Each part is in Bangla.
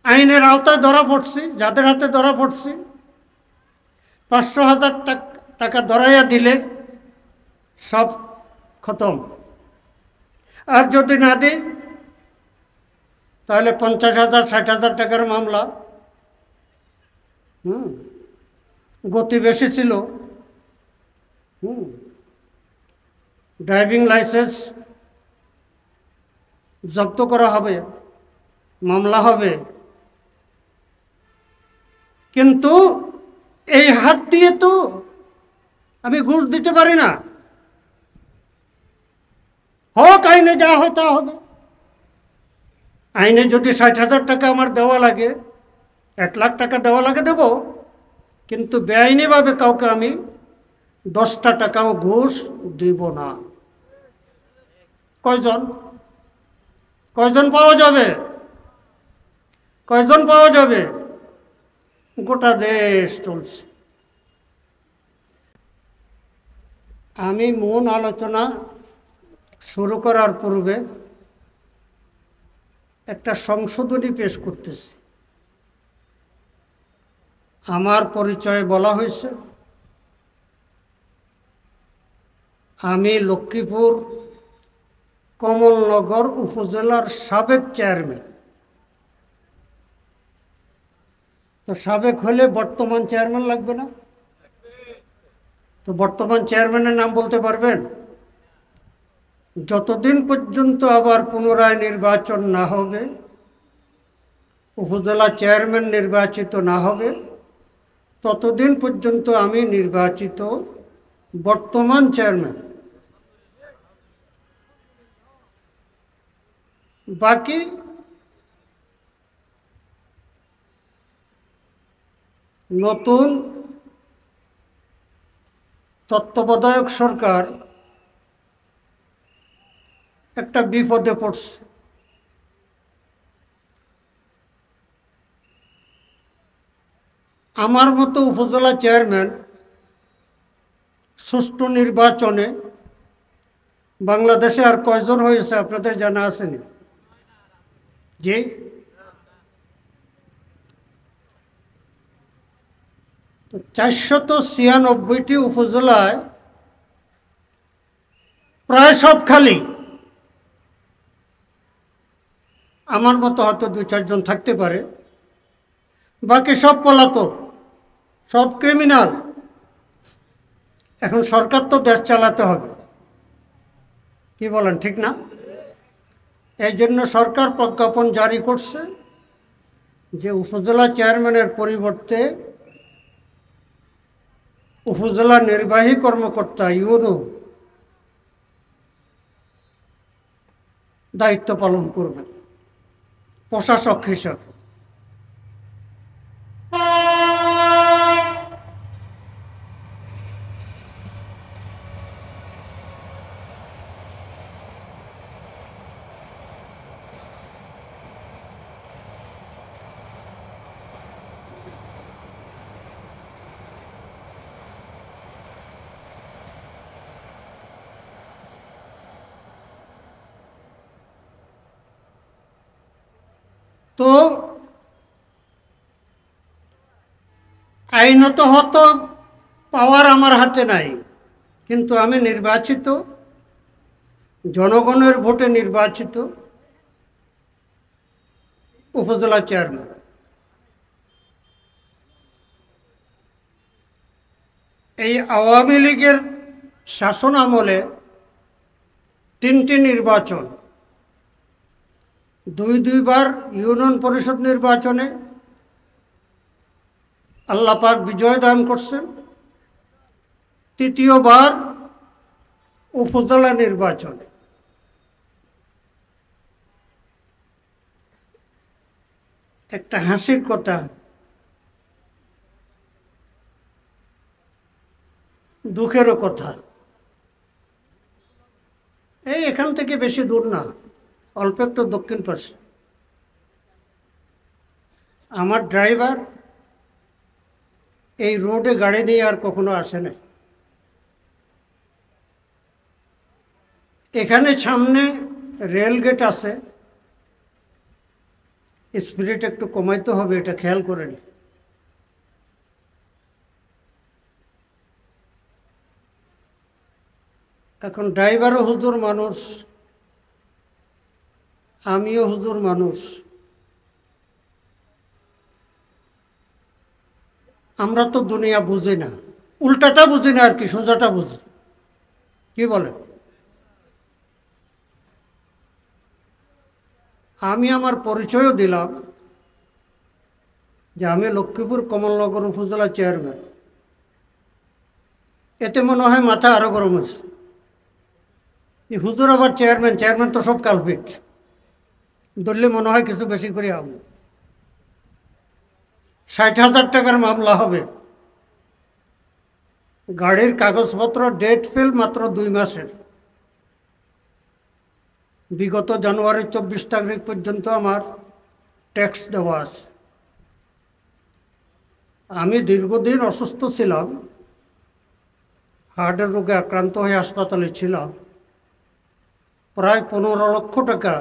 আইনের আওতায় ধরা পড়ছি, যাদের হাতে ধরা পড়ছি 500,000 টাকা ধরাইয়া দিলে সব খতম। আর যদি না দিই তাহলে 50,000 60,000 টাকার মামলা। গতি বেশি ছিল, ড্রাইভিং লাইসেন্স জব্দ করা হবে, মামলা হবে। কিন্তু এই হাত দিয়ে তো আমি ঘুষ দিতে পারি না। হোক আইনে যা হয় তা হবে। আইনে যদি 60,000 টাকা আমার দেওয়া লাগে, 1 লাখ টাকা দেওয়া লাগে দেব, কিন্তু বেআইনিভাবে কাউকে আমি 10টা টাকাও ঘুষ দিব না। কয়জন কয়জন পাওয়া যাবে? কয়জন পাওয়া যাবে? গোটা দেশ চলছে। আমি মূল আলোচনা শুরু করার পূর্বে একটা সংশোধনী পেশ করতেছি। আমার পরিচয়ে বলা হয়েছে আমি লক্ষ্মীপুর কমলনগর উপজেলার সাবেক চেয়ারম্যান। তো সাবেক হলে বর্তমান চেয়ারম্যান লাগবে না? তো বর্তমান চেয়ারম্যানের নাম বলতে পারবেন? যতদিন পর্যন্ত আবার পুনরায় নির্বাচন না হবে, উপজেলা চেয়ারম্যান নির্বাচিত না হবে, ততদিন পর্যন্ত আমি নির্বাচিত বর্তমান চেয়ারম্যান। বাকি নতুন তত্ত্বাবধায়ক সরকার একটা বিপদে পড়ছে। আমার মতো উপজেলা চেয়ারম্যান সুষ্ঠু নির্বাচনে বাংলাদেশে আর কয়জন হয়েছে আপনাদের জানা আছেনি? জি, তো 496টি উপজেলায় প্রায় সব খালি। আমার মতো হয়তো 2-4 জন থাকতে পারে, বাকি সব পলাতক, সব ক্রিমিনাল। এখন সরকার তো দেশ চালাতে হবে, কি বলেন, ঠিক না? এই জন্য সরকার প্রজ্ঞাপন জারি করছে যে উপজেলা চেয়ারম্যানের পরিবর্তে উপজেলা নির্বাহী কর্মকর্তা ইউনো দায়িত্ব পালন করবেন প্রশাসক হিসাবে। তো আইনত হতো পাওয়ার আমার হাতে নাই, কিন্তু আমি নির্বাচিত, জনগণের ভোটে নির্বাচিত উপজেলা চেয়ারম্যান। এই আওয়ামী লীগের শাসন আমলে 3টি নির্বাচন, 2বার ইউনিয়ন পরিষদ নির্বাচনে আল্লাহ পাক বিজয় দান করছেন, 3য়বার উপজেলা নির্বাচনে। একটা হাসির কথা, দুঃখেরও কথা। এই এখান থেকে বেশি দূর না, অল্প একটু দক্ষিণ পাশে। আমার ড্রাইভার এই রোডে গাড়ি নিয়ে আর কখনো আসে নাই। এখানে সামনে রেল গেট আছে, স্পিরিট একটু কমাইতে হবে, এটা খেয়াল করেন। এখন ড্রাইভারও হুজুর মানুষ, আমিও হুজুর মানুষ। আমরা তো দুনিয়া বুঝি না, উল্টাটা বুঝি না আর কি, সোজাটা বুঝি। কি বলে? আমি আমার পরিচয়ও দিলাম যে আমি লক্ষ্মীপুর কমলনগর উপজেলা চেয়ারম্যান। এতে মনে হয় মাথা আরো গরম হয়েছে। এই হুজুর আবার চেয়ারম্যান, চেয়ারম্যান তো সব কালপিট, ধরলে মনে হয় কিছু বেশি করে হবে। 60,000 টাকার মামলা হবে, গাড়ির কাগজপত্র ডেট ফেল মাত্র 2 মাসের। বিগত জানুয়ারি 24 তারিখ পর্যন্ত আমার ট্যাক্স দেওয়া আছে। আমি দীর্ঘদিন অসুস্থ ছিলাম, হার্টের রোগে আক্রান্ত হয়ে হাসপাতালে ছিলাম। প্রায় 15 লক্ষ টাকা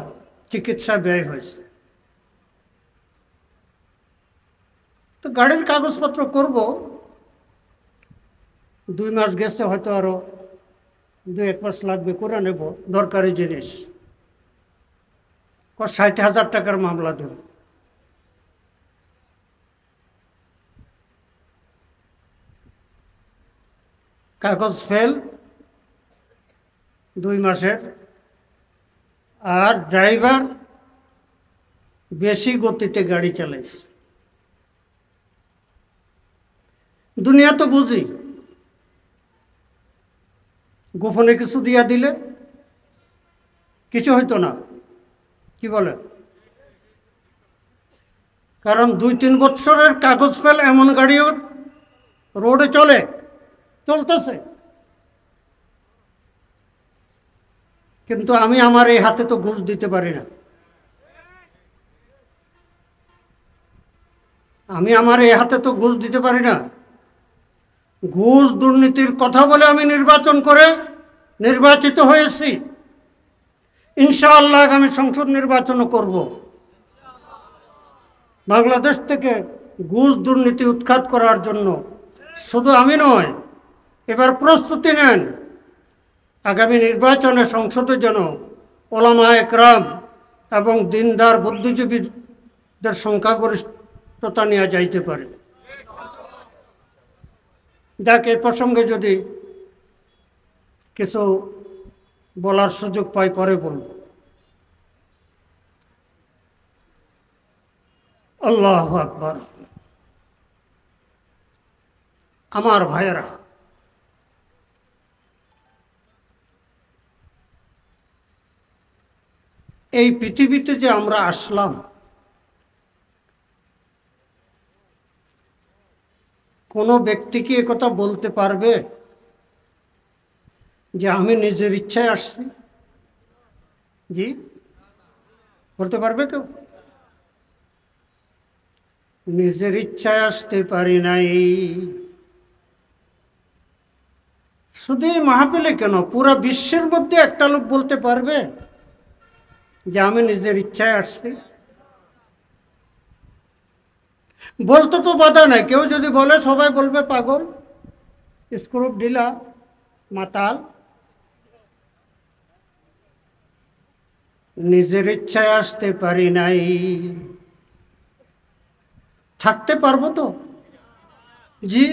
চিকিৎসা ব্যয় হয়েছে। তো গাড়ির কাগজপত্র করব, 2 মাস গেছে, হয়তো আরো 2-1 মাস লাগবে, করে নেব দরকারি জিনিস। 60,000 টাকার মামলা দেব। কাগজ ফেল 2 মাসের, আর ড্রাইভার বেশি গতিতে গাড়ি চালাইছে। দুনিয়া তো বুঝি, গোপনে কিছু দিয়া দিলে কিছু হইতো না। কি বলে? কারণ 2-3 বছরের কাগজ ফেল এমন গাড়িও রোডে চলতেছে। কিন্তু আমি আমার এই হাতে তো ঘুষ দিতে পারি না। আমি আমার এই হাতে তো ঘুষ দিতে পারি না। ঘুষ দুর্নীতির কথা বলে আমি নির্বাচন করে নির্বাচিত হয়েছি। ইনশাআল্লাহ আগামী সংসদ নির্বাচনও করব। বাংলাদেশ থেকে ঘুষ দুর্নীতি উৎখাত করার জন্য শুধু আমি নয়, এবার প্রস্তুতি নেন, আগামী নির্বাচনে সংসদে যেন ওলামা একরাম এবং দিনদার বুদ্ধিজীবীদের সংখ্যাগরিষ্ঠতা নিয়ে যাইতে পারে। যাকে এ প্রসঙ্গে যদি কিছু বলার সুযোগ পাই পরে বলব। আল্লাহু আকবার। আমার ভাইয়েরা, এই পৃথিবীতে যে আমরা আসলাম, কোনো ব্যক্তি কি একথা বলতে পারবে যে আমি নিজের ইচ্ছায় আসছি? জি, বলতে পারবে কেউ? নিজের ইচ্ছায় আসতে পারি নাই। শুধু এই মাহফিলে কেন, পুরা বিশ্বের মধ্যে একটা লোক বলতে পারবে যে আমি নিজের ইচ্ছায় আসছি? বলতে তো বাধা নাই, কেউ যদি বলে সবাই বলবে পাগল, স্ক্রুপ ঢিলা, মাতাল। নিজের ইচ্ছায় আসতে পারি নাই, থাকতে পারবো তো? জি,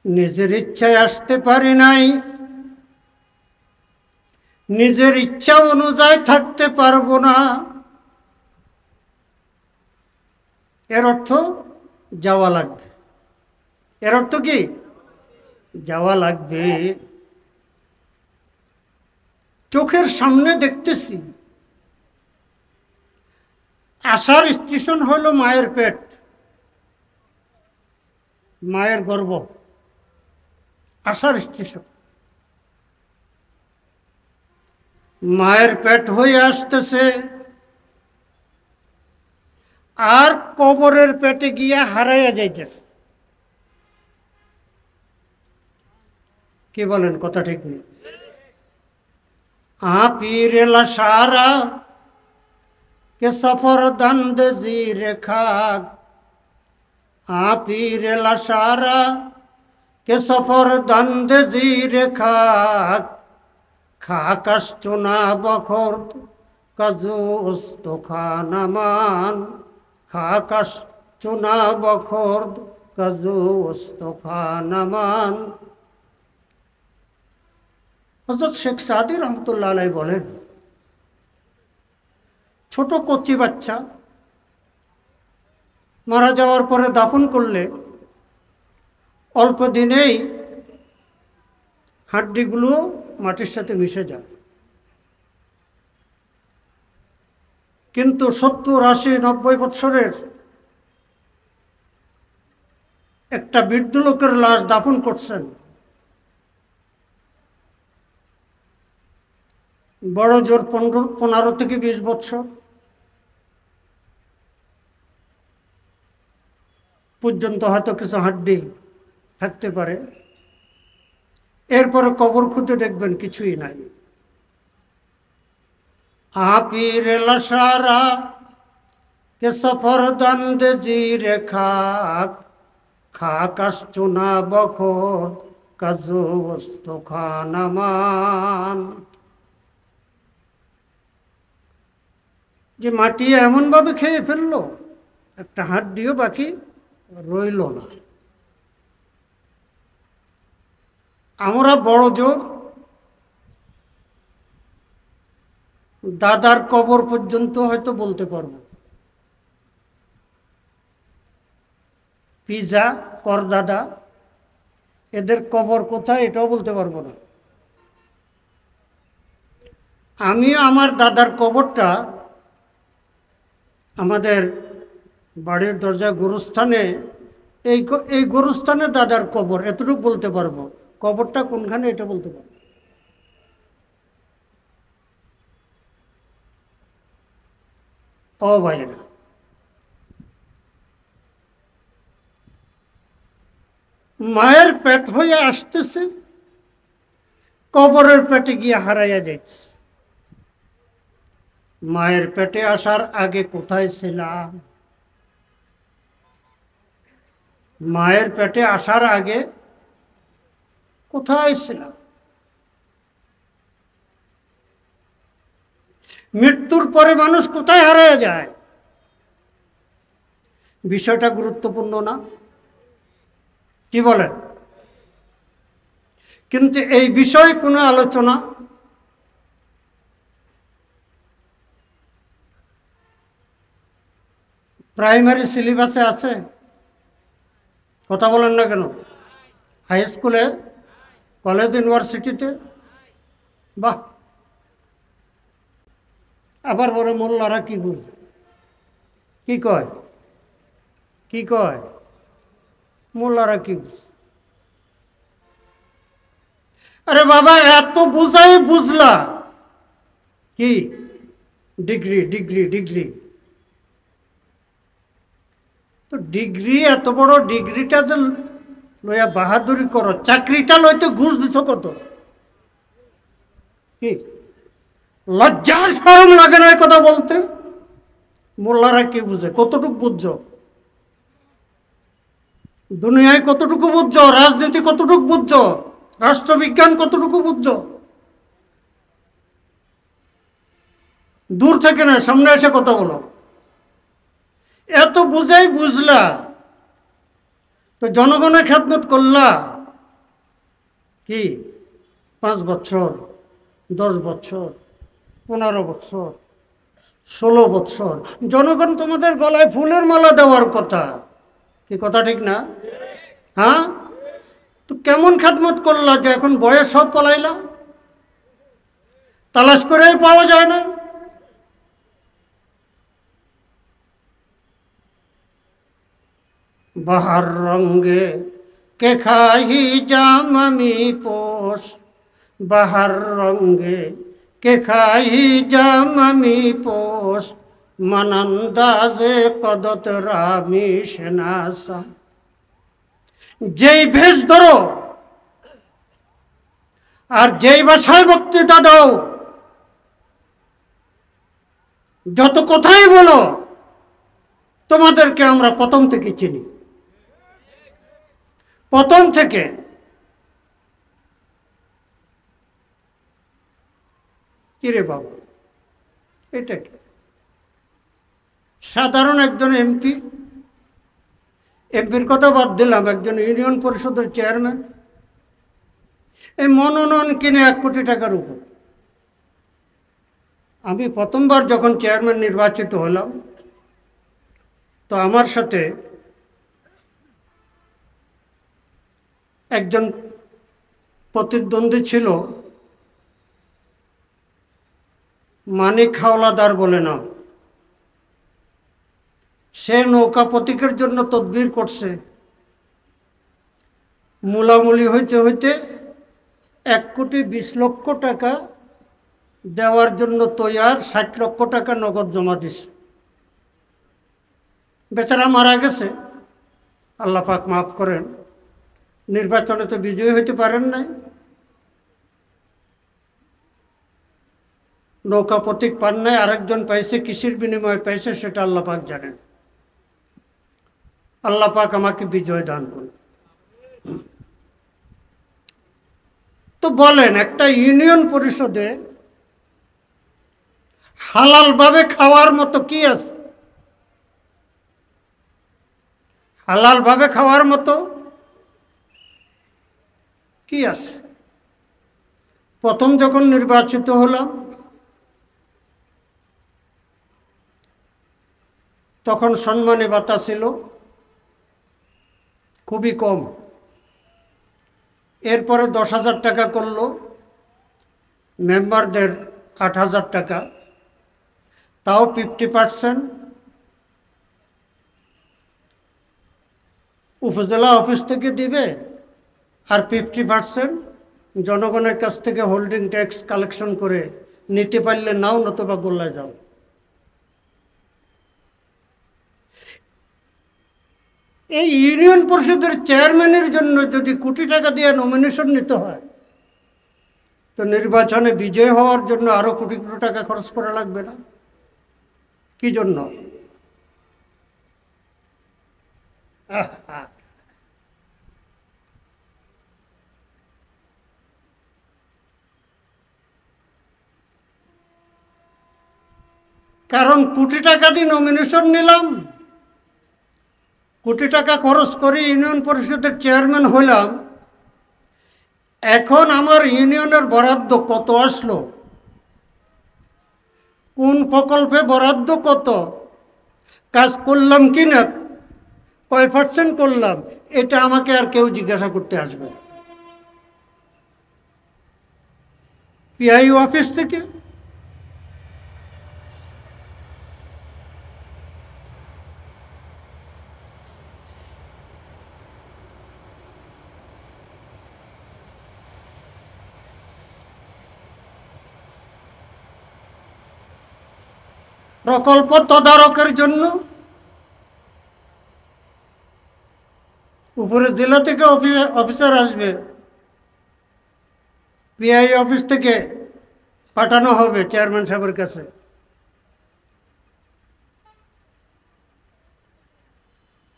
নিজের ইচ্ছায় আসতে পারি নাই, নিজের ইচ্ছা অনুযায়ী থাকতে পারবো না। এর অর্থ যাওয়া লাগবে। এর অর্থ কি? যাওয়া লাগবে। চোখের সামনে দেখতেছি, আসার স্টেশন হলো মায়ের পেট, মায়ের গর্ভ, আসার স্টেশন। মায়ের পেট হয়ে আসতেছে, আর কবরের পেটে গিয়া হারাইয়া যাইতেছে। কি বলেন? কথা ঠিক নেই? पीर लशारा के सफर दंद जीर खाक पीर लशारा के सफर दंद जीर खाक खाकस चुना बखोर्द कजूस्त खानमान खाकस चुना बखोर्द कजूस्त खानमान। हजरत शेख सादी रहमतुल्लाह अलैह बोलेन छोटो कच्ची बाच्चा मारा जाওয়ার পরে দাফন করলে অল্প দিনেই হাড়গুলো মাটির সাথে মিশে যায়, কিন্তু 70, 80, 90 বছরের একটা বৃদ্ধ লোকের লাশ দাফন করছেন, বড় জোর 15 থেকে 20 বছর পর্যন্ত হয়তো কিছু হাড্ডি থাকতে পারে, এরপরে কবর খুঁজে দেখবেন কিছুই নাই। पीर लशारा के सफर दंद जीर खाक खाकस चुना बखोर कजूस्त खानमान। যে মাটি এমন ভাবে খেয়ে ফেললো একটা হাড্ডিও বাকি রইল না। আমরা বড় জোর দাদার কবর পর্যন্ত হয়তো বলতে পারবো, পিজা করদাদা এদের কবর কোথায় এটাও বলতে পারবো না। আমি আমার দাদার কবরটা আমাদের বাড়ির দরজা গোরস্থানে, এই গোরস্থানে দাদার কবর এতটুকু বলতে পারবো, কবরটা কোনখানে এটা বলতে পারবো। ও ভাইরা, মায়ের পেট হয়ে আসতেছে, কবরের পেটে গিয়ে হারাইয়া যাইতেছে। মায়ের পেটে আসার আগে কোথায় ছিলাম? মায়ের পেটে আসার আগে কোথায় ছিলাম? মৃত্যুর পরে মানুষ কোথায় হারিয়ে যায়? বিষয়টা গুরুত্বপূর্ণ না? কি বলেন? কিন্তু এই বিষয়ে কোনো আলোচনা প্রাইমারি সিলেবাসে আছে? কথা বলেন না কেন? হাই স্কুলে, কলেজ, ইউনিভার্সিটিতে? বাহ! আবার বলে মোল্লারা কি বুঝে, কি কয়, কি কয়, মোল্লারা কি বুঝে? আরে বাবা, এত বুঝাই বুঝলা কি? Degree degree degree. তো ডিগ্রি, এত বড় ডিগ্রিটা যে লইয়া বাহাদুরি করো, চাকরিটা লইতে ঘুষ দিছ কত? কি লজ্জার শরম লাগে না কথা বলতে? মোল্লারা কি বুঝে? কতটুকু বুঝছো? দুনিয়ায় কতটুকু বুঝছো? রাজনীতি কতটুকু বুঝছো? রাষ্ট্রবিজ্ঞান কতটুকু বুঝছো? দূর থেকে না, সামনে এসে কথা বলো। এত বুঝাই বুঝলা তো জনগণের খেদমত করলা কি 5 বছর, 10 বছর, 15 বছর, 16 বছর? জনগণ তোমাদের গলায় ফুলের মালা দেওয়ার কথা, কি কথা ঠিক না? হ্যাঁ, তো কেমন খেদমত করলা যে এখন বয়স সব পলাইলা? তালাশ করেই পাওয়া যায় না। বাহার রঙ্গে কে খাহি জাম আমি পোষ, বাহার রঙ্গে কে খাহি জাম আমি পোষ, মানন্দাজে কদত রামি সেনাসা। যেই ভেষ ধরো আর যেই ভাষায় বক্তৃতা দাও যত কথাই বলো, তোমাদেরকে আমরা প্রথম থেকে চিনি, প্রথম থেকে। কিরে বাবা, এটা কি? সাধারণ একজন এমপি, এমপির কথা বাদ দিলাম, একজন ইউনিয়ন পরিষদের চেয়ারম্যান, এই মনোনয়ন কিনে 1 কোটি টাকার উপর। আমি প্রথমবার যখন চেয়ারম্যান নির্বাচিত হলাম, তো আমার সাথে একজন প্রতিদ্বন্দ্বী ছিল, মানিক হাওলাদার বলে নাম। সে নৌকা প্রতীকের জন্য তদবির করছে, মূলামূলি হইতে হইতে 1,20,00,000 টাকা দেওয়ার জন্য তৈয়ার, 60 লক্ষ টাকা নগদ জমা দিছে। বেচারা মারা গেছে, আল্লাহ পাক মাফ করেন। নির্বাচনে তো বিজয়ী হইতে পারেন নাই, নৌকা প্রতীক পান নাই, আরেকজন পাইছে, কিসের বিনিময়ে পাইছে সেটা আল্লাহ পাক জানেন। আল্লাহ পাক আমাকে বিজয় দান করুন। তো বলেন, একটা ইউনিয়ন পরিষদে হালালভাবে খাওয়ার মতো কি আছে? হালালভাবে খাওয়ার মতো কি আছে? প্রথম যখন নির্বাচিত হলাম, তখন সম্মানী ভাতা ছিল খুবই কম। এরপরে 10,000 টাকা করলো, মেম্বারদের 8,000 টাকা, তাও 50% উপজেলা অফিস থেকে দিবে, আর 50% জনগণের কাছ থেকে হোল্ডিং ট্যাক্স কালেকশন করে নিতে পারলে নাও, নতুবা গোল্লায় যাও। এই ইউনিয়ন পরিষদের চেয়ারম্যানের জন্য যদি কোটি টাকা দিয়ে নমিনেশন নিতে হয়, তো নির্বাচনে বিজয় হওয়ার জন্য আরো কোটি কোটি টাকা খরচ করা লাগবে না? কি জন্য? কারণ কোটি টাকা দিয়ে নমিনেশন নিলাম, কোটি টাকা খরচ করে ইউনিয়ন পরিষদের চেয়ারম্যান হলাম, এখন আমার ইউনিয়নের বরাদ্দ কত আসলো, কোন প্রকল্পে বরাদ্দ কত, কাজ করলাম কি না, কয় % করলাম, এটা আমাকে আর কেউ জিজ্ঞাসা করতে আসবে না। পিআইও অফিস থেকে প্রকল্প তদারকের জন্য উপরে জেলা থেকে অফিসার আসবে, পিআই অফিস থেকে পাঠানো হবে চেয়ারম্যান সাহেবের কাছে।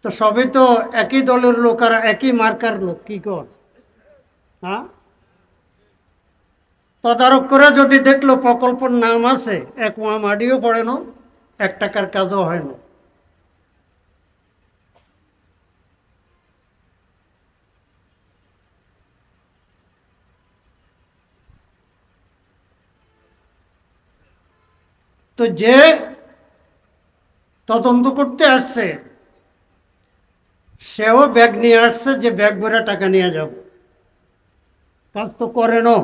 তো সবই তো একই দলের লোক আর একই মার্কার লোক, কি কর? হ্যাঁ, তদারক করে যদি দেখলো প্রকল্পের নাম আছে, এক মাডিও পড়ে না, 1 টাকার কাজও হয় না। তো যে তদন্ত করতে আসছে, সেও ব্যাগ নিয়ে আসছে যে ব্যাগ ভরে টাকা নিয়ে যাব, কাজ তো করে না।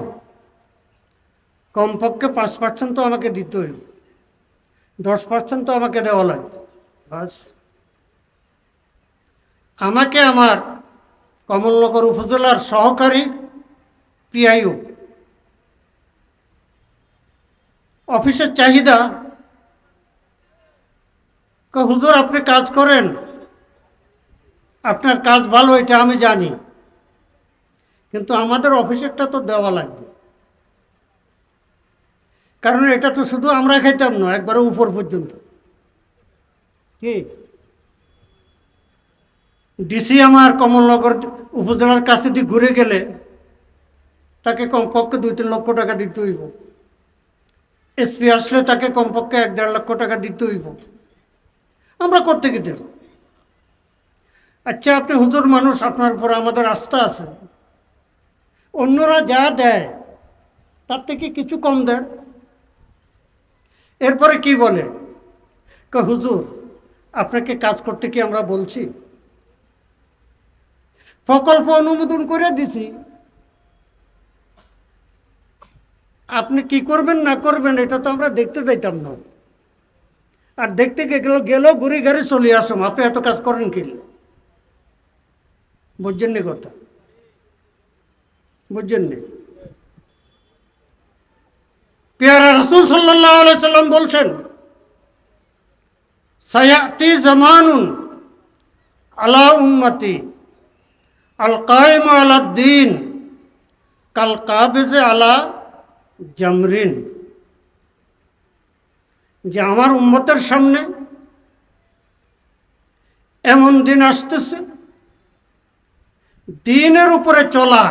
কমপক্ষে 5% তো আমাকে দিতে হইব, 10% তো আমাকে দেওয়া লাগবে। বাস, আমাকে আমার কমলনগর উপজেলার সহকারী পিআইও অফিসের চাহিদা, হুজুর আপনি কাজ করেন, আপনার কাজ ভালো, এটা আমি জানি, কিন্তু আমাদের অফিসেরটা তো দেওয়া লাগবে। কারণ এটা তো শুধু আমরা খাইতাম না, একবারে উপর পর্যন্ত। কি ডিসি আমার কমলনগর উপজেলার কাছে দিয়ে ঘুরে গেলে তাকে কমপক্ষে 2-3 লক্ষ টাকা দিতে হইব। এসপি আসলে তাকে কমপক্ষে 1-1.5 লক্ষ টাকা দিতে হইব। আমরা কোত্থেকে দেব? আচ্ছা, আপনি হুজুর মানুষ, আপনার উপর আমাদের আস্থা আছে, অন্যরা যা দেয় তার থেকে কিছু কম দেন। এরপরে কি বলে, হুজুর আপনাকে কাজ করতে কি আমরা বলছি? প্রকল্প অনুমোদন করে দিছি, আপনি কি করবেন না করবেন এটা তো আমরা দেখতে যাইতাম না। আর দেখতে গেল ঘুরে ঘুরে চলে আসুন, আপনি এত কাজ করেন কি? বুঝছেন নি কথা? বুঝছেন নি? পেয়ারা রাসূল সাল্লাল্লাহু আলাইহি সাল্লাম বলছেন, সায়াতি জামানুন আলা উম্মতি আল কায়েম আলা দ্বীন কাল কাবিজ আলা জামরিন। যে আমার উম্মতের সামনে এমন দিন আসতেছে, দ্বীনের উপরে চলা,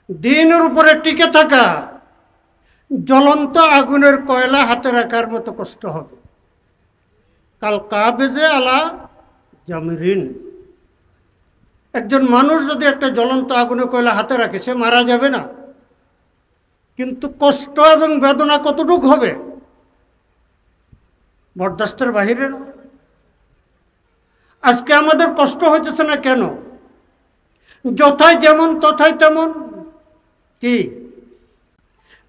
দ্বীনের উপরে টিকে থাকা জ্বলন্ত আগুনের কয়লা হাতে রাখার মতো কষ্ট হবে। কাল কাবেজে আলা জামরিন। একজন মানুষ যদি একটা জ্বলন্ত আগুনের কয়লা হাতে রাখে, সে মারা যাবে না, কিন্তু কষ্ট এবং বেদনা কতটুক হবে বরদাস্তের বাহিরে না। আজকে আমাদের কষ্ট হইতেছে না কেন? যথায় যেমন তথায় তেমন। কি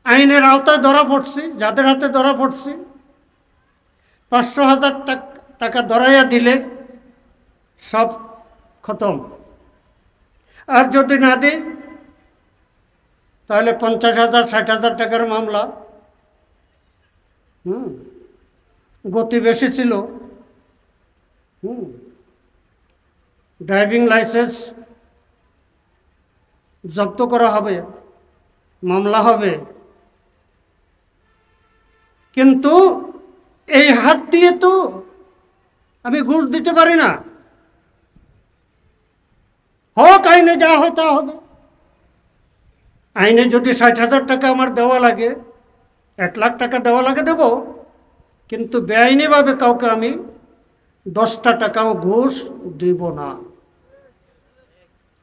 আইনের আওতায় ধরা পড়ছি, যাদের হাতে ধরা পড়ছি 500,000 টাকা ধরাইয়া দিলে সব খতম। আর যদি না দিই তাহলে 50,000 60,000 টাকার মামলা। গতি বেশি ছিল, ড্রাইভিং লাইসেন্স জব্দ করা হবে, মামলা হবে। কিন্তু এই হাত দিয়ে তো আমি ঘুষ দিতে পারি না। হোক আইনে যা হয় তা হবে। আইনে যদি 60,000 টাকা আমার দেওয়া লাগে, 1 লাখ টাকা দেওয়া লাগে দেব, কিন্তু বেআইনিভাবে কাউকে আমি 10টা টাকাও ঘুষ দিব না।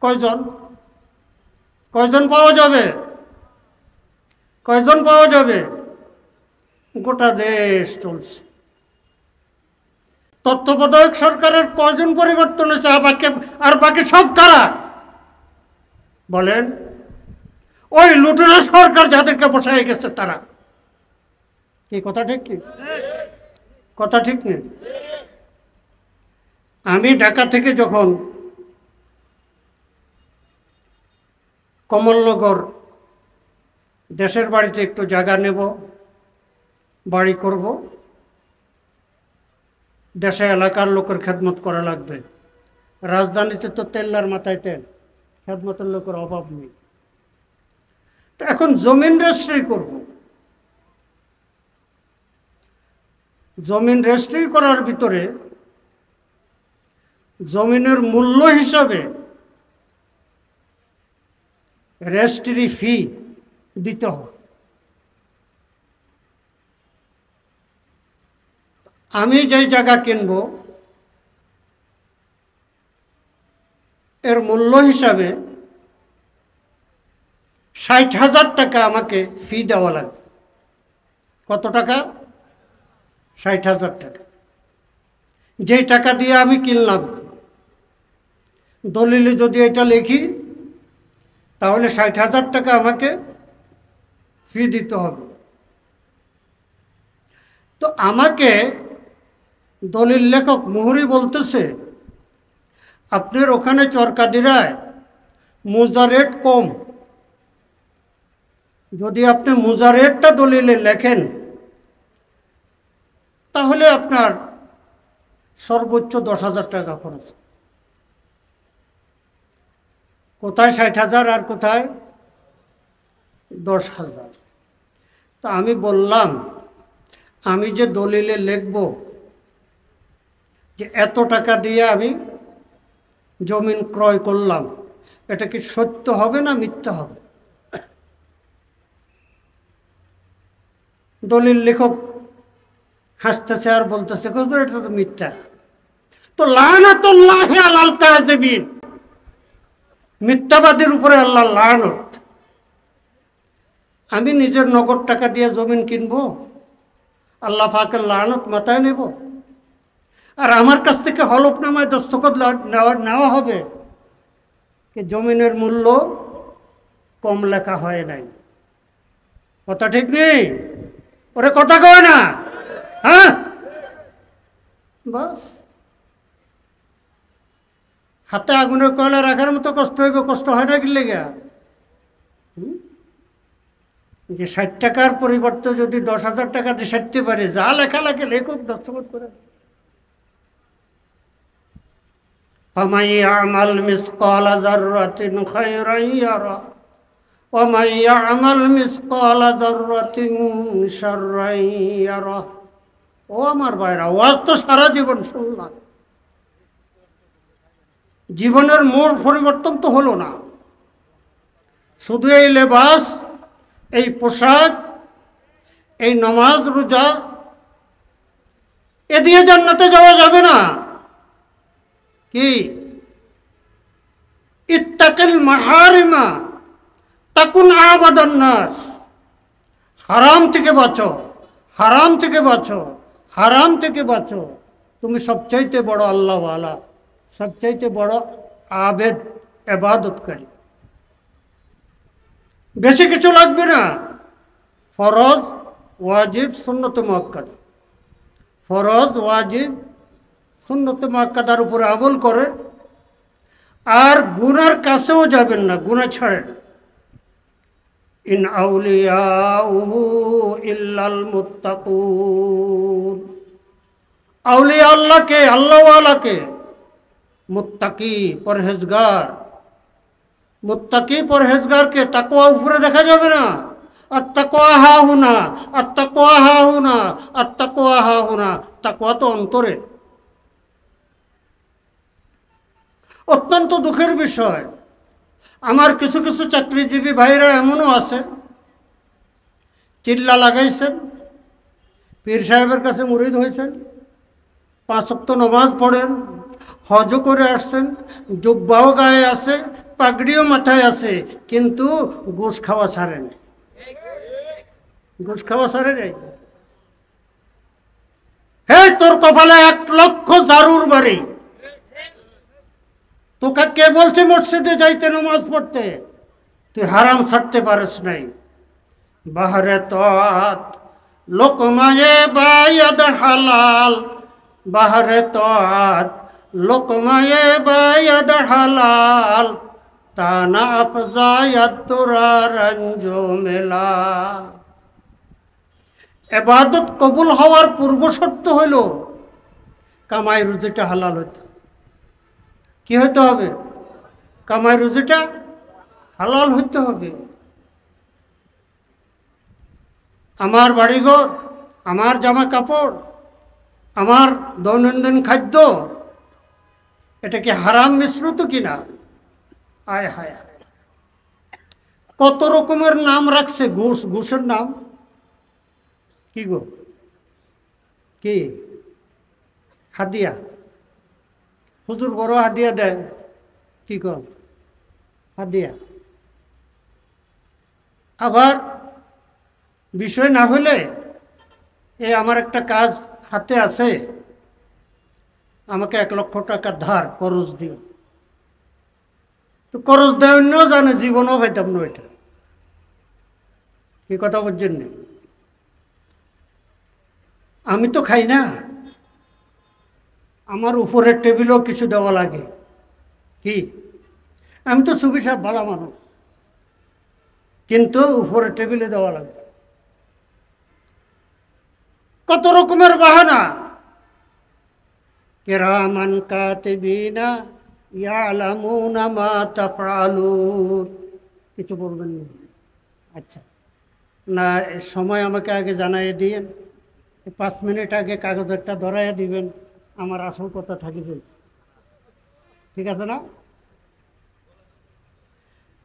কয়জন কয়জন পাওয়া যাবে? কয়জন পাওয়া যাবে? গোটা দেশ চলছে। তত্ত্বাবধায়ক সরকারের কয়জন পরিবর্তন হয়েছে? আর বাকি সব কারা বলেন? ওই লুটেরা সরকার যাদেরকে বসায় গেছে তারা। কি কথা ঠিক? কি কথা ঠিক নেই? আমি ঢাকা থেকে যখন কমলনগর দেশের বাড়িতে একটু জায়গা নেব, বাড়ি করব, দেশে এলাকার লোকের খেদমত করা লাগবে। রাজধানীতে তো তেল্লার মাথায় তেল, খেদমতের লোকের অভাব নেই। তো এখন জমিন রেজিস্ট্রি করব। জমিন রেজিস্ট্রি করার ভিতরে জমিনের মূল্য হিসাবে রেজিস্ট্রি ফি দিতে হবে। আমি যেই জায়গা কিনব এর মূল্য হিসাবে 60,000 টাকা আমাকে ফি দেওয়া লাগবে। কত টাকা? 60,000 টাকা। যেই টাকা দিয়ে আমি কিনলাম, দলিলে যদি এটা লিখি তাহলে 60,000 টাকা আমাকে ফি দিতে হবে। তো আমাকে দলিল লেখক মুহুরি বলতেছে, আপনার ওখানে চরকাদিরায় মুজা রেট কম, যদি আপনি মুজা রেটটা দলিলে লেখেন তাহলে আপনার সর্বোচ্চ 10,000 টাকা খরচ। কোথায় 60,000 আর কোথায় 10,000? তা আমি বললাম, আমি যে দলিলে লিখব যে এত টাকা দিয়ে আমি জমিন ক্রয় করলাম, এটা কি সত্য হবে না মিথ্যা হবে? দলিল লেখক হাসতেছে আর বলতেছে, হুজুর এটা তো মিথ্যা। তো লানাতুল্লাহি আলাল কাযিবিন, মিথ্যাবাদীর উপরে আল্লাহর লানত। আমি নিজের নগদ টাকা দিয়ে জমিন কিনবো, আল্লাহ পাকের লানত মাথায় নেব? আর আমার কাছ থেকে হলফনামায় দস্তখত নেওয়া হবে যে জমিনের মূল্য কম লেখা হয় নাই। কথা ঠিক নেই? ওরে কথা কয় না? হ্যাঁ, বাস। হাতে আগুনের কয়লা রাখার মতো কষ্ট হইবে, কষ্ট হয় না কি লেগে? যে 60 টাকার পরিবর্তে যদি 10,000 টাকা দিয়ে সারতে পারে, যা লেখা লাগে লেখক, দস্তখত করে। ফামান ইয়ামাল মিসকালা যাররাতিন খায়রান ইয়ারা ওয়া মান ইয়ামাল মিসকালা যাররাতিন শাররান ইয়ারা। ও আমার ভাইরা, ওয়াজ তো সারা জীবন শুনলাম, জীবনের মোড় পরিবর্তন তো হলো না। শুধু এই লেবাস, এই পোশাক, এই নামাজ রোজা, এ দিয়ে জান্নাতে যাওয়া যাবে না। কি? ইত্তাকিল মাহারিমা তাকুন আবাদান নাস। হারাম থেকে বাঁচো, হারাম থেকে বাঁচো, হারাম থেকে বাঁচো। তুমি সবচাইতে বড় আল্লাহওয়ালা, সবচাইতে বড় আবেদ, ইবাদতকারী। বেশি কিছু লাগবে না। ফরজ, ওয়াজিব, সুন্নত মুআক্কাদা। ফরজ, ওয়াজিব, সুন্নত মুআক্কাদার উপরে আমল করে, আর গুনার কাছেও যাবেন না, গুনাহ ছাড়েন। ইন আউলিয়াউহু ইল্লাল মুত্তাকুন। আউলিয়া আল্লাহকে, আল্লাহওয়ালাকে, মুত্তাকি পরহেজগার, মুত্তাকি পরহেজগারকে তাকওয়া উপরে দেখা যাবে না। আর তাকওয়া হাহুনা, আর তাকওয়া হাহুনা, আর তাকওয়া হাহুনা। তাকওয়া তো অন্তরে। অত্যন্ত দুঃখের বিষয়, আমার কিছু কিছু চাকরিজীবী ভাইরা এমনও আছে, চিল্লা লাগাইছেন, পীর সাহেবের কাছে মুরিদ হয়েছেন, 5 ওয়াক্ত নামাজ পড়েন, হজও করে আসছেন, জুব্বাও গায়ে আছে, পাগড়িও মাথায় আছে, কিন্তু ঘুষ খাওয়া ছাড়ে নাই। ঘুষ খাওয়া ছাড়ে নাই। হে, তোর কপালে 1 লক্ষ জারুর বাড়ি। তোকে কে বলছে মসজিদে যাইতে, নামাজ পড়তে? তুই হারাম ছাড়তে পারিস নাই। বাহরে তাত লোকমায়ে বায়াদ হালাল, বাহরে তাত লোকমায়ে বায়াদ হালাল, তানা আফজায়াত তুরারঞ্জো মেলা। ইবাদত কবুল হওয়ার পূর্ব শর্ত হইল কামাই রুজিটা হালাল হইতে। কি হইতে হবে? কামাই রুজিটা হালাল হইতে হবে। আমার বাড়িঘর, আমার জামা কাপড়, আমার দৈনন্দিন খাদ্য, এটা কি হারাম মিশ্রিত কিনা? আয় হায় হায়, কত রকমের নাম রাখছে। ঘুষ, ঘুষের নাম কি গো? কি? হাদিয়া। হুজুর বড় হাদিয়া দেয়, কি কর? হাদিয়া। আবার বিষয় না হলে, এ আমার একটা কাজ হাতে আছে, আমাকে 1 লক্ষ টাকা ধার করজ দিও। তো করজ দেয় অন্য জানে, জীবনও পাইতাম না এটা। কি কথা বলছেন না? আমি তো খাই না, আমার উপরের টেবিলও কিছু দেওয়া লাগে। কি? আমি তো সুফি সাহেব ভালো মানুষ, কিন্তু উপরের টেবিলে দেওয়া লাগে। কত রকমের বাহানা। কিরামান কাতিবিনা ইয়ালামুনা মা তাফআলুন। কিছু বলবেন না? আচ্ছা, না সময় আমাকে আগে জানাই দিয়েন, 5 মিনিট আগে কাগজ একটা ধরাইয়া দিবেন, আমার আসল কথা থাকিবে। ঠিক আছে না?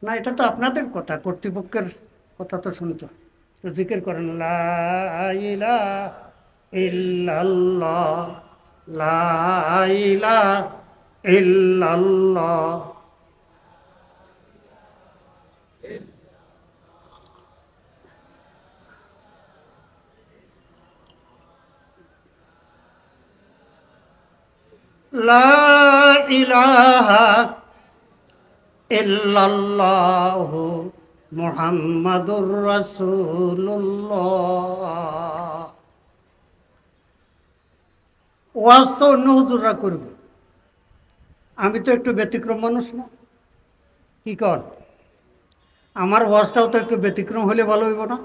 না, এটা তো আপনাদের কথা, কর্তৃপক্ষের কথা তো শুনতে হয়। তো জিকির করেন, লা ইলাহা ইল্লাল্লাহ, লা ইলাহা ইল্লাল্লাহ। লা ইলাহা ইল্লাল্লাহু মুহাম্মাদুর রাসূলুল্লাহ। ওয়াজ তো অন্য হুজুররা করবে, আমি তো একটু ব্যতিক্রম মানুষ না, কি কর? আমার ওয়াজটাও তো একটু ব্যতিক্রম হলে ভালো হইব না?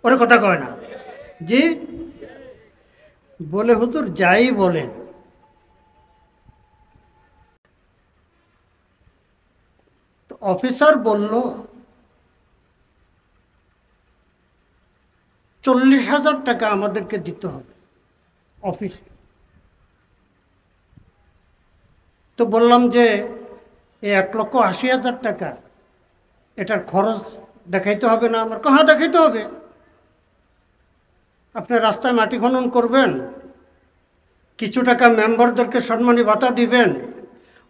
ওরে কথা কয় না জি? বলে হুজুর যাই বলেন, তো অফিসার বলল 40,000 টাকা আমাদেরকে দিতে হবে অফিসে। তো বললাম যে এই 1,80,000 টাকা এটার খরচ দেখাইতে হবে না আমার? হ্যাঁ দেখাইতে হবে। আপনি রাস্তায় মাটি খনন করবেন, কিছু টাকা মেম্বারদেরকে সম্মানী ভাতা দিবেন,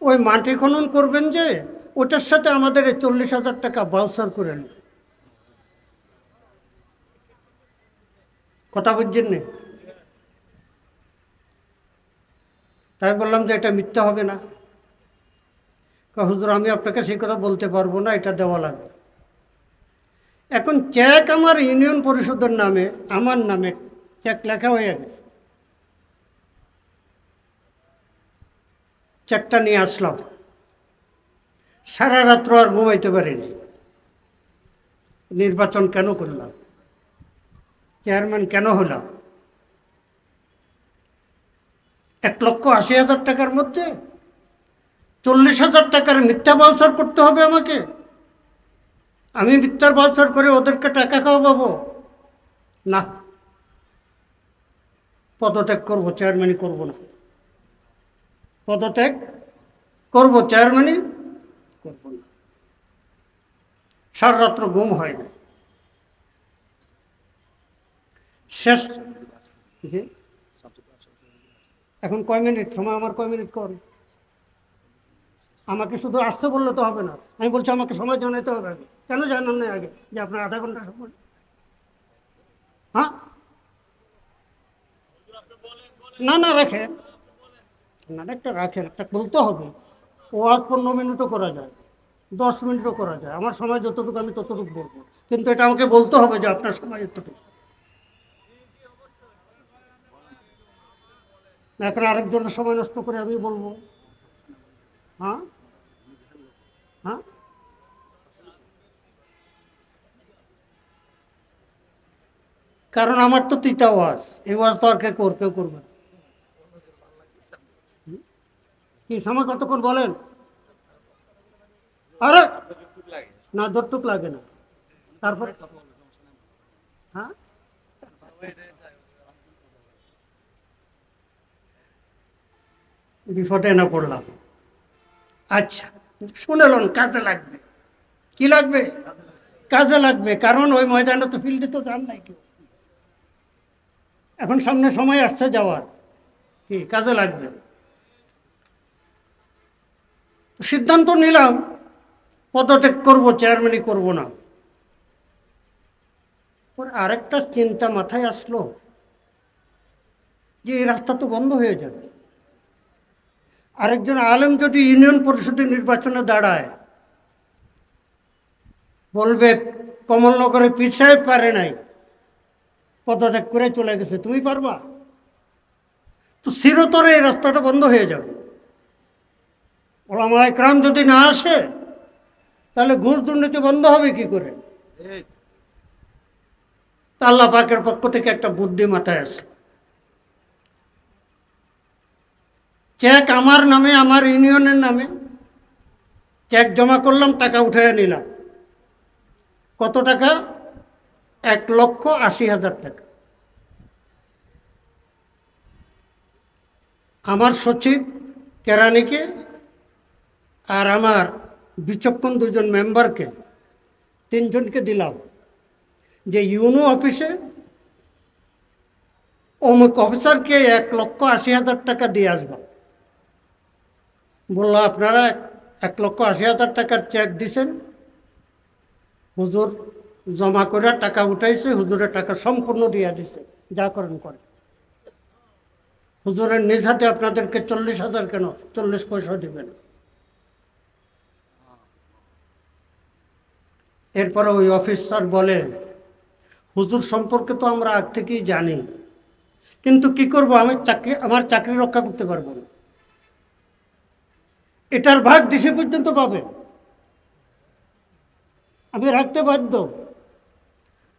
ওই মাটি খনন করবেন যে ওটার সাথে আমাদের এই 40,000 টাকা বাউচার করে নেন। কথা বুঝছেন না? তাই বললাম যে এটা মিথ্যা হবে না। হুজুর আমি আপনাকে সেই কথা বলতে পারবো না, এটা দেওয়া লাগবে। এখন চেক আমার ইউনিয়ন পরিষদের নামে, আমার নামে চেক লেখা হয়ে গেছে। চেকটা নিয়ে আসলাম, সারা রাত্র আর ঘুমাইতে পারিনি। নির্বাচন কেন করলাম? চেয়ারম্যান কেন হলাম? 1,80,000 টাকার মধ্যে 40,000 টাকার মিথ্যা বাউচার করতে হবে আমাকে? আমি মিথ্যার বাউচার করে ওদেরকে টাকা খাওয়াবো না? পদত্যাগ করবো, চেয়ারম্যানই করবো না। পদত্যাগ করবো, চেয়ারম্যানই করবো না। সারা রাত্র ঘুম হয় না। শেষ জি, এখন কয় মিনিট সময়? আমার কয় মিনিট কর? আমাকে শুধু আসতে বললে তো হবে না, আমি বলছি আমাকে সময় জানাইতে হবে আগে। কেন জানান না আগে যে আপনার আধা ঘন্টা সময়? হ্যাঁ না না রাখে না, একটা রাখেন, একটা বলতে হবে। ও আজ 15 মিনিটও করা যায়, 10 মিনিটও করা যায়, আমার সময় যতটুকু আমি ততটুকু বলবো, কিন্তু এটা আমাকে বলতে হবে যে আপনার সময় এতটুকু। এখন আরেকজনের সময় নষ্ট করে আমি বলবো? হ্যাঁ হ্যাঁ, কারণ আমার তো তিতা ওয়াজ, এই ওয়াজ তো আর কেউ করবে না। কি সময় কতক্ষণ বলেন? আরে না, যতটুক লাগে না। তারপরে হ্যাঁ, বিপদে না পড়লাম। আচ্ছা শুনেলেন, কাজে লাগবে। কি লাগবে? কাজে লাগবে, কারণ ওই ময়দানে তো ফিল্ডে তো যান নাই কেউ। এখন সামনে সময় আসছে যাওয়ার, কি কাজে লাগবে। সিদ্ধান্ত নিলাম পদত্যাগ করবো, চেয়ারম্যানই করব না। পরে আরেকটা চিন্তা মাথায় আসলো যে এই রাস্তা তো বন্ধ হয়ে যাবে। আরেকজন আলেম যদি ইউনিয়ন পরিষদের নির্বাচনে দাঁড়ায়, বলবে কমলনগরে পীর সাহেব পারে নাই, পদত্যাগ করে চলে গেছে, তুমি পারবা? তো চিরতরে এই রাস্তাটা বন্ধ হয়ে যাবে। ওলামা ইকরাম যদি না আসে তাহলে ঘুষ দুর্নীতি বন্ধ হবে কি করে? তা আল্লাহ পাকের পক্ষ থেকে একটা বুদ্ধি মাথায় আসে। চেক আমার নামে, আমার ইউনিয়নের নামে চেক জমা করলাম, টাকা উঠে নিলাম। কত টাকা? 1,80,000 টাকা। আমার সচিব কেরানিকে আর আমার বিচক্ষণ দুজন মেম্বারকে, 3 জনকে দিলাম যে ইউনো অফিসে অমুক অফিসারকে 1,80,000 টাকা দিয়ে আসবো। বললো আপনারা 1,80,000 টাকার চেক দিছেন, হুজুর জমা করে টাকা উঠাইছে, হুজুরের টাকা সম্পূর্ণ দিয়ে দিছে, যা করেন করেন। হুজুরের নিজ হাতে আপনাদেরকে 40,000 কেন 40 পয়সা দিবেন। এরপরে ওই অফিসার বলে, হুজুর সম্পর্কে তো আমরা আগ থেকেই জানি, কিন্তু কি করব, আমার চাকরি রক্ষা করতে পারবো না, এটার ভাগ ডিসি পর্যন্ত পাবে, আমি রাখতে বাধ্য।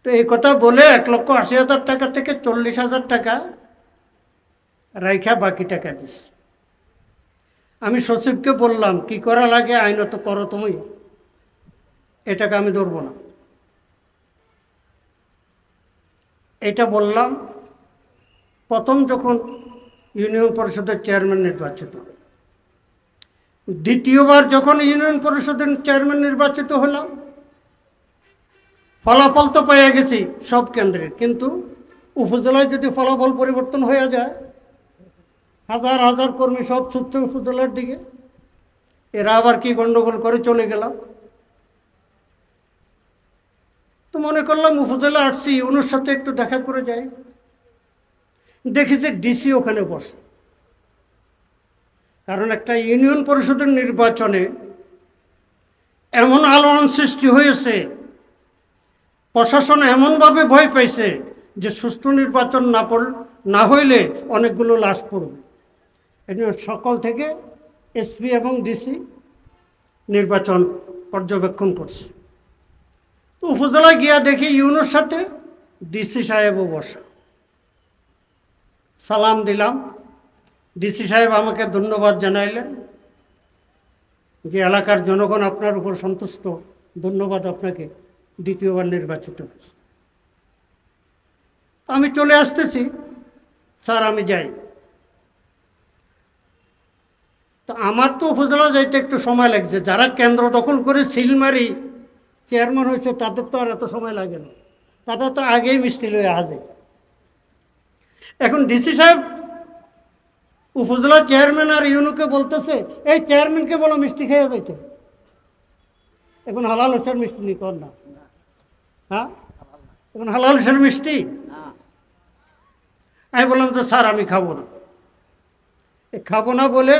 তো এই কথা বলে 1,80,000 টাকা থেকে 40,000 টাকা রাইখা বাকি টাকা দিস। আমি সচিবকে বললাম, কি করা লাগে আইনত করো তুমি, এ টাকা আমি ধরবো না। এটা বললাম প্রথম যখন ইউনিয়ন পরিষদের চেয়ারম্যান নির্বাচিত, দ্বিতীয়বার যখন ইউনিয়ন পরিষদের চেয়ারম্যান নির্বাচিত হলাম, ফলাফল তো পেয়ে গেছি সব কেন্দ্রে, কিন্তু উপজেলায় যদি ফলাফল পরিবর্তন হয়ে যায়, হাজার হাজার কর্মী সব ছুটছে উপজেলার দিকে, এরা আবার কি গন্ডগোল করে চলে গেলাম। তো মনে করলাম উপজেলা আসছি, ইউনোর সাথে একটু দেখা করে যাই। দেখি যে ডিসি ওখানে বসে, কারণ একটা ইউনিয়ন পরিষদের নির্বাচনে এমন আলোড়ন সৃষ্টি হয়েছে, প্রশাসন এমনভাবে ভয় পাইছে যে সুষ্ঠু নির্বাচন না হইলে অনেকগুলো লাশ পড়বে। এই জন্য সকল থেকে এসপি এবং ডিসি নির্বাচন পর্যবেক্ষণ করছে। তো উপজেলায় গিয়া দেখি ইউনোর সাথে ডিসি সাহেবও বসা। সালাম দিলাম, ডিসি সাহেব আমাকে ধন্যবাদ জানাইলেন যে এলাকার জনগণ আপনার উপর সন্তুষ্ট, ধন্যবাদ আপনাকে, দ্বিতীয়বার নির্বাচিত হয়েছে। আমি চলে আসতেছি, স্যার আমি যাই। তো আমার তো উপজেলা যাইতে একটু সময় লাগছে, যারা কেন্দ্র দখল করে সিলমারি চেয়ারম্যান হয়েছে তাদের তো আর এত সময় লাগে না, তাদের তো আগেই মিষ্টি লয়ে আসে। এখন ডিসি সাহেব উপজেলা চেয়ারম্যান আর ইউনুকে বলতেছে, এই চেয়ারম্যানকে বলো মিষ্টি খেয়ে যাইতে। এখন হালাল হোসেন মিষ্টি নি কর না, হ্যাঁ এখন হালাল হোসেন মিষ্টি। আমি বললাম তো স্যার আমি খাবো না। খাবো না বলে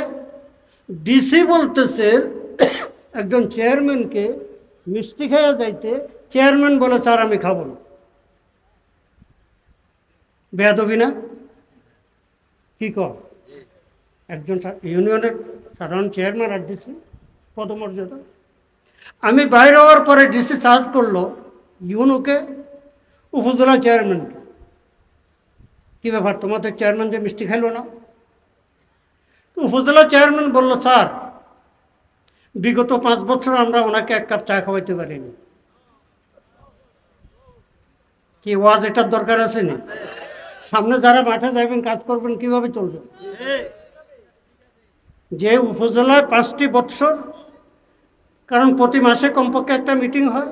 ডিসি বলতেছে একজন চেয়ারম্যানকে মিষ্টি খেয়ে যাইতে, চেয়ারম্যান বলে স্যার আমি খাবো না। বেয়াদবি না? কি কর, একজন ইউনিয়নের সাধারণ চেয়ারম্যান আর ডিসি পদমর্যাদা। আমি বাইরে হওয়ার পরে ডিসি চার্জ করলো ইউনুকে, উপজেলা চেয়ারম্যানকে, কী ব্যাপার তোমাদের চেয়ারম্যান যে মিষ্টি খাইল না? উপজেলা চেয়ারম্যান বলল, স্যার বিগত 5 বছর আমরা ওনাকে 1 কাপ চা খাওয়াইতে পারিনি। কি ওয়াজ এটার দরকার আছে না? সামনে যারা মাঠে যাবেন কাজ করবেন কিভাবে চলবে? যে উপজেলায় 5টি বৎসর, কারণ প্রতি মাসে কমপক্ষে একটা মিটিং হয়,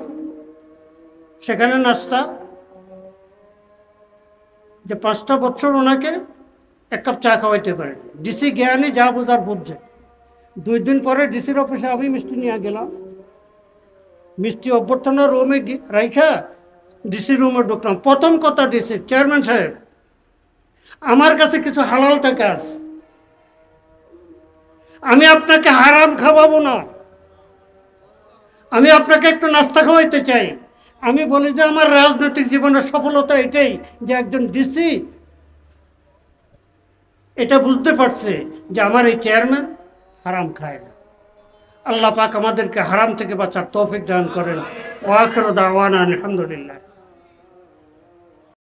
সেখানে নাস্তা, যে 5টা বৎসর ওনাকে 1 কাপ চা খাওয়াইতে পারে। ডিসি জ্ঞানী যা বোঝার বুঝছে। 2 দিন পরে ডিসির অফিসে আমি মিষ্টি নিয়ে গেলাম, মিষ্টি অভ্যর্থনা রুমে রাইখা ডিসি রুমে ঢুকলাম। প্রথম কথা, ডিসি চেয়ারম্যান সাহেব আমার কাছে কিছু হালাল টাকা আছে, আমি আপনাকে হারাম খাওয়াবো না, আমি আপনাকে একটু নাস্তা খাওয়াইতে চাই। আমি বলি যে আমার রাজনৈতিক জীবনের সফলতা এটাই যে একজন ডিসি এটা বুঝতে পারছে যে আমার এই চেয়ারম্যান হারাম খায় না। আল্লাহ পাক আমাদেরকে হারাম থেকে বাঁচার তৌফিক দান করেন। ওয়া আখিরু দাওয়ানা আলহামদুলিল্লাহ।